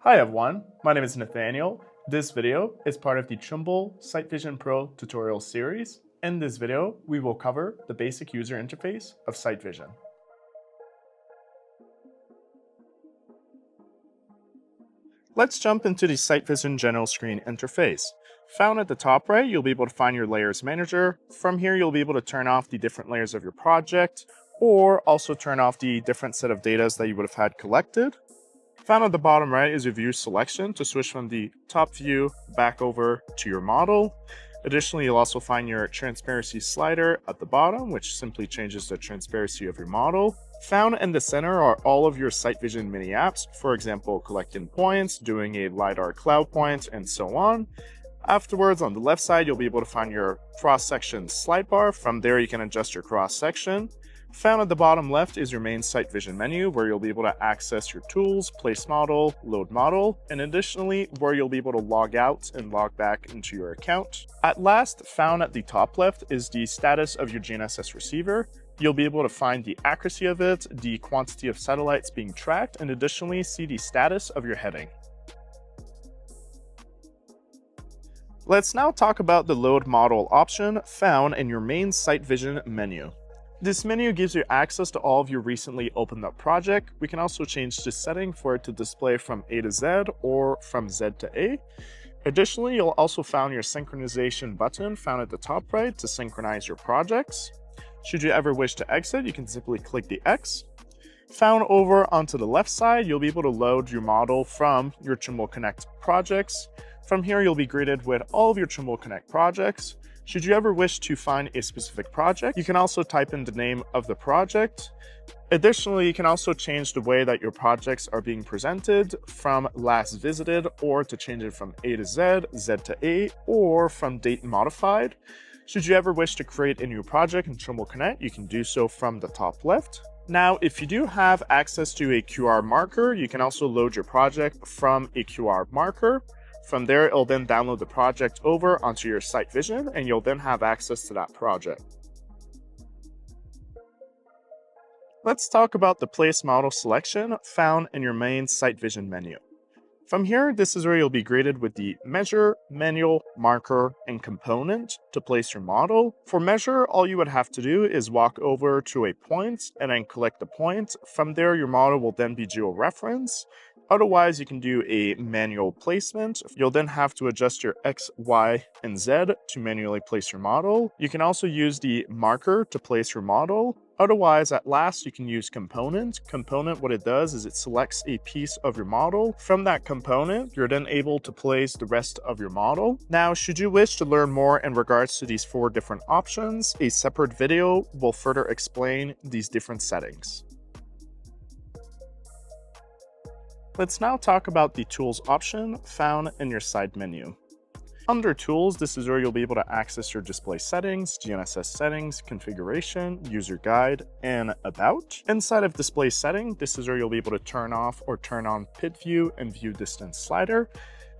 Hi everyone, my name is Nathaniel. This video is part of the Trimble SiteVision Pro tutorial series. In this video, we will cover the basic user interface of SiteVision. Let's jump into the SiteVision general screen interface. Found at the top right, you'll be able to find your layers manager. From here, you'll be able to turn off the different layers of your project, or also turn off the different set of data that you would have had collected. Found at the bottom right is your view selection to switch from the top view back over to your model. Additionally, you'll also find your transparency slider at the bottom, which simply changes the transparency of your model. Found in the center are all of your SiteVision mini apps, for example, collecting points, doing a LiDAR cloud point, and so on. Afterwards, on the left side, you'll be able to find your cross-section slide bar. From there, you can adjust your cross-section. Found at the bottom left is your main SiteVision menu, where you'll be able to access your tools, place model, load model, and additionally, where you'll be able to log out and log back into your account. At last, found at the top left is the status of your GNSS receiver. You'll be able to find the accuracy of it, the quantity of satellites being tracked, and additionally see the status of your heading. Let's now talk about the load model option found in your main SiteVision menu. This menu gives you access to all of your recently opened up project. We can also change the setting for it to display from A to Z or from Z to A. Additionally, you'll also find your synchronization button found at the top right to synchronize your projects. Should you ever wish to exit, you can simply click the X. Found over onto the left side, you'll be able to load your model from your Trimble Connect projects. From here, you'll be greeted with all of your Trimble Connect projects. Should you ever wish to find a specific project, you can also type in the name of the project. Additionally, you can also change the way that your projects are being presented from last visited, or to change it from A to Z, Z to A, or from date modified. Should you ever wish to create a new project in Trimble Connect, you can do so from the top left. Now, if you do have access to a QR marker, you can also load your project from a QR marker. From there, it'll then download the project over onto your SiteVision, and you'll then have access to that project. Let's talk about the place model selection found in your main SiteVision menu. From here, this is where you'll be greeted with the measure, manual, marker, and component to place your model. For measure, all you would have to do is walk over to a point and then collect the point. From there, your model will then be geo-referenced. Otherwise, you can do a manual placement. You'll then have to adjust your X, Y, and Z to manually place your model. You can also use the marker to place your model. Otherwise, at last, you can use component. Component, what it does is it selects a piece of your model. From that component, you're then able to place the rest of your model. Now, should you wish to learn more in regards to these 4 different options, a separate video will further explain these different settings. Let's now talk about the Tools option found in your side menu. Under Tools, this is where you'll be able to access your display settings, GNSS settings, configuration, user guide, and about. Inside of display setting, this is where you'll be able to turn off or turn on pit view and view distance slider.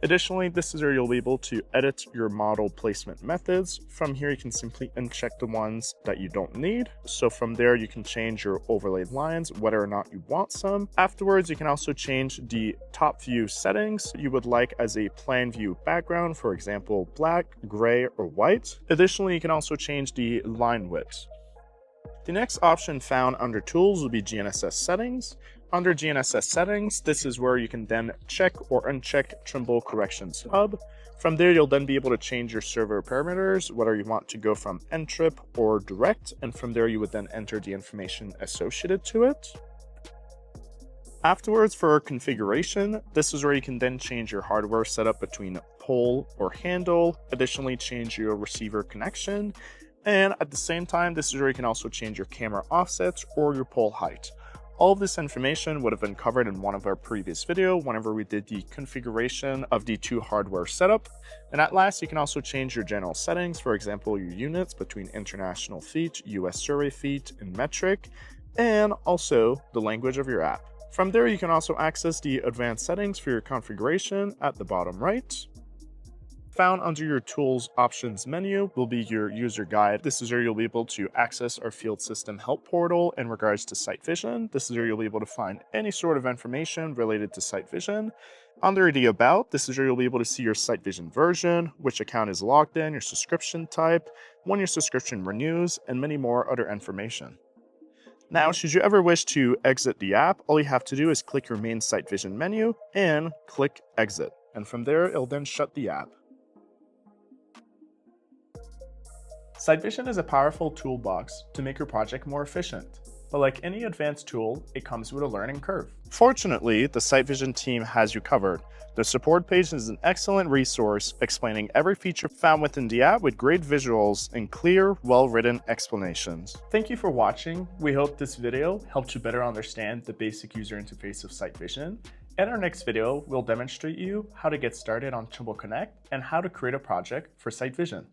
Additionally, this is where you'll be able to edit your model placement methods. From here, you can simply uncheck the ones that you don't need. So from there, you can change your overlaid lines, whether or not you want some. Afterwards, you can also change the top view settings you would like as a plan view background, for example, black, gray, or white. Additionally, you can also change the line width. The next option found under Tools will be GNSS settings. Under GNSS settings, this is where you can then check or uncheck Trimble Corrections Hub. From there, you'll then be able to change your server parameters, whether you want to go from ntrip or direct, and from there you would then enter the information associated to it. Afterwards, for configuration, this is where you can then change your hardware setup between pole or handle, additionally change your receiver connection, and at the same time, this is where you can also change your camera offsets or your pole height. All of this information would have been covered in one of our previous videos whenever we did the configuration of the 2 hardware setup. And at last, you can also change your general settings, for example, your units between international feet, US survey feet, and metric, and also the language of your app. From there, you can also access the advanced settings for your configuration at the bottom right. Found under your Tools Options menu will be your User Guide. This is where you'll be able to access our Field System Help portal in regards to SiteVision. This is where you'll be able to find any sort of information related to SiteVision. Under the About, this is where you'll be able to see your SiteVision version, which account is logged in, your subscription type, when your subscription renews, and many more other information. Now, should you ever wish to exit the app, all you have to do is click your main SiteVision menu and click Exit. And from there, it'll then shut the app. SiteVision is a powerful toolbox to make your project more efficient. But like any advanced tool, it comes with a learning curve. Fortunately, the SiteVision team has you covered. The support page is an excellent resource explaining every feature found within the app with great visuals and clear, well-written explanations. Thank you for watching. We hope this video helped you better understand the basic user interface of SiteVision. In our next video, we'll demonstrate you how to get started on Trimble Connect and how to create a project for SiteVision.